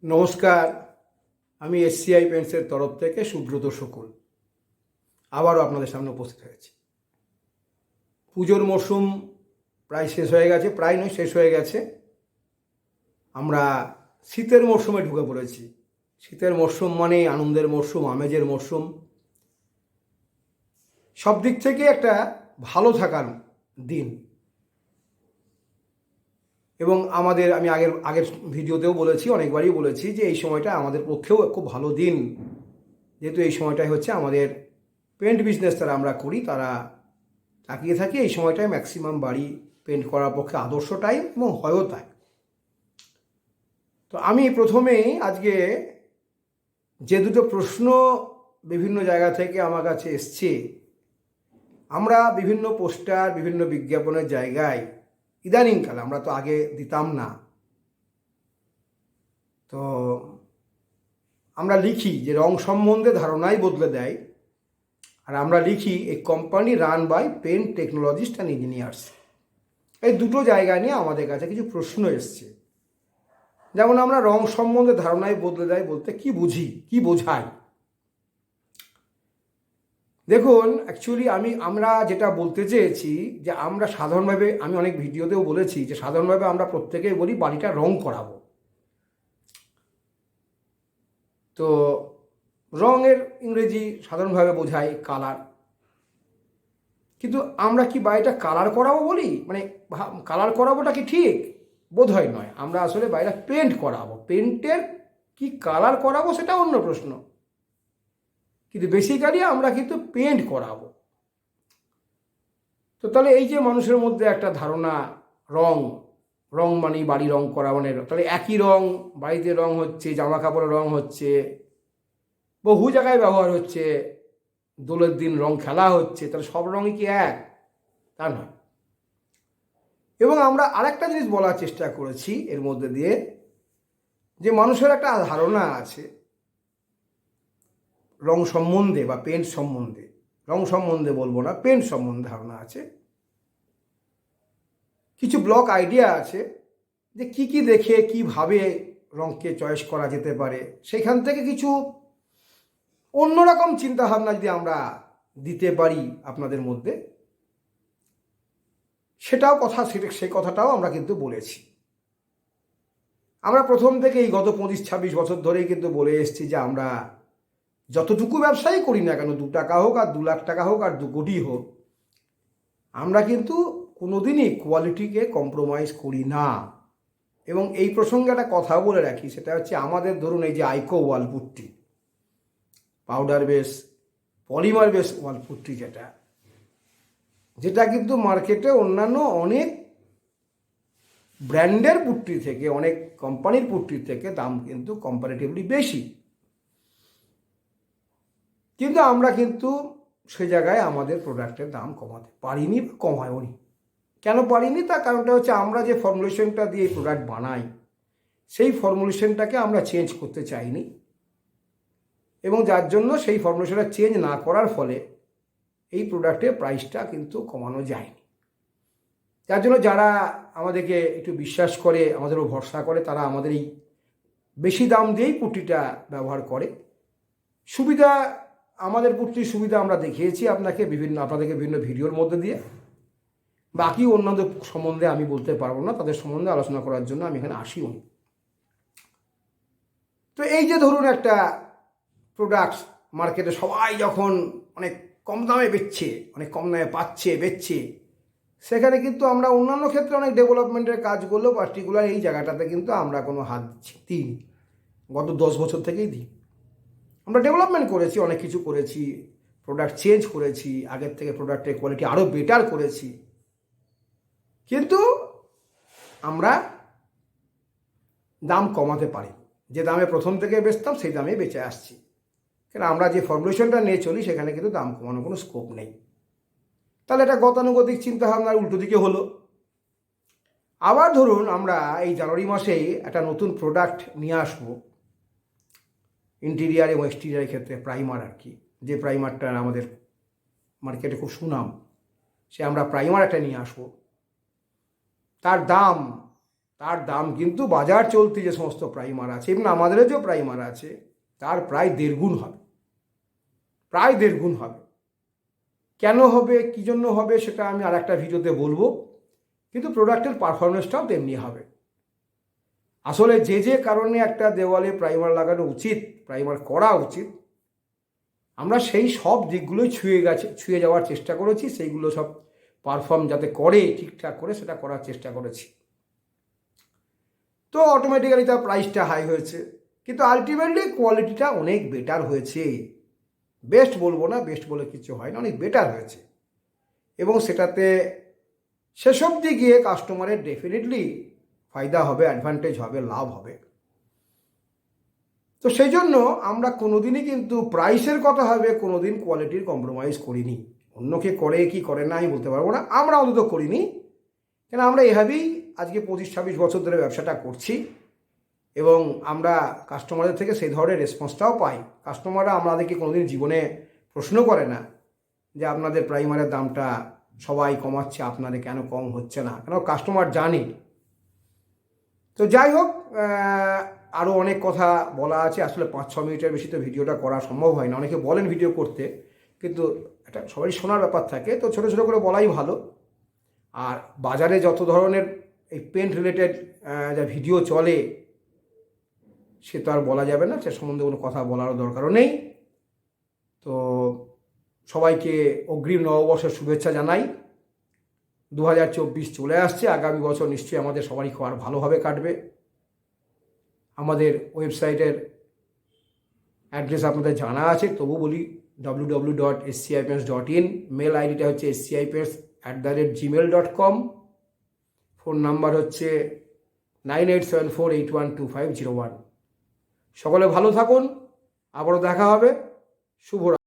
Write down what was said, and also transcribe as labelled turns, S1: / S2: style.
S1: নমস্কার, আমি এসসিআই পেন্টসের তরফ থেকে সুব্রত শুকুল আবারও আপনাদের সামনে উপস্থিত হয়েছি। পুজোর মরশুম প্রায় শেষ হয়ে গেছে, প্রায় নয় শেষ হয়ে গেছে। আমরা শীতের মরশুমে ঢুকে পড়েছি। শীতের মরশুম মানে আনন্দের মরশুম, আমেজের মরশুম, সব দিক থেকে একটা ভালো থাকার দিন। এবং আমি আগের ভিডিওতেও বলেছি, অনেকবারই বলেছি যে এই সময়টা আমাদের পক্ষেও খুব ভালো দিন, যেহেতু এই সময়টাই হচ্ছে আমাদের পেন্ট বিজনেস যারা আমরা করি তারা তাকিয়ে থাকি এই সময়টায় ম্যাক্সিমাম বাড়ি পেন্ট করার পক্ষে আদর্শ টাইম, এবং হয়ও তাই। তো আমি প্রথমেই আজকে যে দুটো প্রশ্ন বিভিন্ন জায়গা থেকে আমার কাছে এসছে, আমরা বিভিন্ন পোস্টার, বিভিন্ন বিজ্ঞাপনের জায়গায় ইদানিংকালে, আমরা তো আগে দিতাম না, তো আমরা লিখি যে রং সম্বন্ধে ধারণাই বদলে দেয়, আর আমরা লিখি এই company run by paint technologists and engineers. এই দুটো জায়গা নিয়ে আমাদের কাছে কিছু প্রশ্ন এসছে। যেমন আমরা রং সম্বন্ধে ধারণাই বদলে দেয় বলতে কি বুঝি, কি বোঝাই? দেখুন, অ্যাকচুয়ালি আমরা যেটা বলতে চেয়েছি যে আমরা সাধারণভাবে, আমি অনেক ভিডিওতেও বলেছি যে সাধারণভাবে আমরা প্রত্যেকেই বলি বাড়িটা রং করাবো। তো রঙের ইংরেজি সাধারণভাবে বোঝায় কালার, কিন্তু আমরা কি বাড়িটা কালার করাবো বলি? মানে কালার করাবোটা কি ঠিক? বোধহয় নয়। আমরা আসলে বাড়িটা পেন্ট করাবো। পেন্টের কি কালার করাবো সেটা অন্য প্রশ্ন, কিন্তু বেসিক্যালি আমরা কিন্তু পেন্ট করাবো। তো তাহলে এই যে মানুষের মধ্যে একটা ধারণা, রং রং মানে বাড়ি রং করা, মানে তাহলে একই রং, বাড়িতে রং হচ্ছে, জামা কাপড়ের রং হচ্ছে, বহু জায়গায় ব্যবহার হচ্ছে, দোলের দিন রং খেলা হচ্ছে, তাহলে সব রঙই কি এক? তা নয়। এবং আমরা আরেকটা জিনিস বলার চেষ্টা করেছি এর মধ্যে দিয়ে, যে মানুষের একটা ধারণা আছে রং সম্বন্ধে বা পেন্ট সম্বন্ধে, রং সম্বন্ধে বলবো না, পেন্ট সম্বন্ধে ধারণা আছে, কিছু ব্লক আইডিয়া আছে যে কি কি দেখে কিভাবে রঙকে চয়েস করা যেতে পারে। সেখান থেকে কিছু অন্যরকম চিন্তাভাবনা যদি আমরা দিতে পারি আপনাদের মধ্যে, সেই কথাটাও আমরা কিন্তু বলেছি। আমরা প্রথম থেকে এই গত 25-26 বছর ধরেই কিন্তু বলে এসেছি যে আমরা যতটুকু ব্যবসাই করি না কেন, 2 টাকা হোক আর 2 লাখ টাকা হোক আর 2 কোটি হোক, আমরা কিন্তু কোনোদিনই কোয়ালিটিকে কম্প্রোমাইজ করি না। এবং এই প্রসঙ্গে একটা কথা বলে রাখি, সেটা হচ্ছে আমাদের ধরুন এই যে আইকো wall putty, powder base, polymer base wall putty, যেটা কিন্তু মার্কেটে অন্যান্য অনেক ব্র্যান্ডের পুট্টি থেকে, অনেক কোম্পানির পুট্টির থেকে দাম কিন্তু কম্পারেটিভলি বেশি। কিন্তু আমরা কিন্তু সে জায়গায় আমাদের প্রোডাক্টের দাম কমাতে পারিনি বা কমায়ওনি। কেন পারিনি? তার কারণটা হচ্ছে আমরা যে ফর্মুলেশনটা দিয়ে প্রোডাক্ট বানাই, সেই ফর্মুলেশনটাকে আমরা চেঞ্জ করতে চাইনি, এবং যার জন্য সেই ফর্মুলেশনটা চেঞ্জ না করার ফলে এই প্রোডাক্টের প্রাইসটা কিন্তু কমানো যায়নি। যার জন্য যারা আমাদেরকে একটু বিশ্বাস করে, আমাদের উপর ভরসা করে, তারা আমাদের এই বেশি দাম দিয়েই পুট্টিটা ব্যবহার করে। সুবিধা, আমাদের পুট্টির সুবিধা আমরা দেখিয়েছি আপনাদেরকে বিভিন্ন ভিডিওর মধ্যে দিয়ে। বাকি অন্যদের সম্বন্ধে আমি বলতে পারবো না, তাদের সম্বন্ধে আলোচনা করার জন্য আমি এখানে আসিও নি। তো এই যে ধরুন একটা প্রোডাক্টস মার্কেটে সবাই যখন অনেক কম দামে বেচছে, অনেক কম দামে পাচ্ছে, বেচছে, সেখানে কিন্তু আমরা অন্যান্য ক্ষেত্রে অনেক ডেভেলপমেন্টের কাজ করলেও পার্টিকুলার এই জায়গাটাতে কিন্তু আমরা কোনো হাত দিই, গত 10 বছর থেকেই দিই। আমরা ডেভেলপমেন্ট করেছি, অনেক কিছু করেছি, প্রোডাক্ট চেঞ্জ করেছি, আগের থেকে প্রোডাক্টের কোয়ালিটি আরও বেটার করেছি, কিন্তু আমরা দাম কমাতে পারি। যে দামে প্রথম থেকে বেচতাম সেই দামে বেঁচে আসছি, কারণ আমরা যে ফর্মুলেশনটা নিয়ে চলি সেখানে কিন্তু দাম কমানোর কোনো স্কোপ নেই। তাহলে এটা গতানুগতিক চিন্তাভাবনার উল্টো দিকে হলো। আবার ধরুন আমরা এই জানুয়ারি মাসেই একটা নতুন প্রোডাক্ট নিয়ে আসবো ইন্টেরিয়ার এবং এক্সটেরিয়ারের ক্ষেত্রে, প্রাইমার আর কি, যে প্রাইমারটা আমাদের মার্কেটে খুব সুনাম, সে আমরা প্রাইমার একটা নিয়ে আসবো। তার তার দাম কিন্তু বাজার চলতি যে সমস্ত প্রাইমার আছে এবং আমাদের যে প্রাইমার আছে তার প্রায় 1.5 গুণ হবে, প্রায় 1.5 গুণ হবে। কেন হবে, কী জন্য হবে, সেটা আমি আর একটা ভিডিওতে বলবো, কিন্তু প্রোডাক্টের পারফরমেন্সটাও তেমনি হবে। আসলে যে যে কারণে একটা দেওয়ালে প্রাইমার লাগানো উচিত, প্রাইমার করা উচিত, আমরা সেই সব দিকগুলোই ছুঁয়ে যাওয়ার চেষ্টা করেছি, সেইগুলো সব পারফর্ম যাতে করে ঠিকঠাক করে সেটা করার চেষ্টা করেছি। তো অটোমেটিক্যালি তার প্রাইসটা হাই হয়েছে, কিন্তু আলটিমেটলি কোয়ালিটিটা অনেক বেটার হয়েছে। বেস্ট বলবো না, বেস্ট বলে কিছু হয় না, অনেক বেটার হয়েছে। এবং সেটাতে শেষ অবধি গিয়ে কাস্টমারের ডেফিনেটলি ফায়দা হবে, অ্যাডভান্টেজ হবে, লাভ হবে। তো সেই জন্য আমরা কোনোদিনই কিন্তু প্রাইসের কথা হবে কোনোদিন কোয়ালিটির কম্প্রোমাইজ করিনি। অন্যকে করে কি করে না আমি বলতে পারবো না, আমরা অন্তত করিনি। কেন আমরা এভাবেই আজকে 25-26 বছর ধরে ব্যবসাটা করছি এবং আমরা কাস্টমারদের থেকে সেই ধরনের রেসপন্সটাও পাই। কাস্টমাররা আমাদেরকে কোনোদিন জীবনে প্রশ্ন করে না যে আপনাদের প্রাইমারের দামটা সবাই কমাচ্ছে, আপনাদের কেন কম হচ্ছে না, কেন কাস্টমার জানে। তো যাই হোক, আরও অনেক কথা বলা আছে। আসলে 5-6 মিনিটের বেশি তো ভিডিওটা করা সম্ভব হয় না। অনেকে বলেন ভিডিও করতে, কিন্তু এটা সবারই শোনার ব্যাপার থাকে, তো ছোটো ছোটো করে বলাই ভালো। আর বাজারে যত ধরনের এই পেন্ট রিলেটেড যা ভিডিও চলে সে তো আর বলা যাবে না, সে সম্বন্ধে কোনো কথা বলারও দরকারও নেই। তো সবাইকে অগ্রিম নববর্ষের শুভেচ্ছা জানাই। 2024 চলে আসছে, আগামী বছর নিশ্চয়ই আমাদের সবারই খুব ভালোভাবে কাটবে। আমাদের ওয়েবসাইটের অ্যাড্রেস আপনাদের জানা আছে, তবু বলি www.scipens.in। মেল আইডিটা হচ্ছে scipens@gmail.com। ফোন নাম্বার হচ্ছে 9874812501। সকলে ভালো থাকুন, আবারও দেখা হবে। শুভরাত্রি।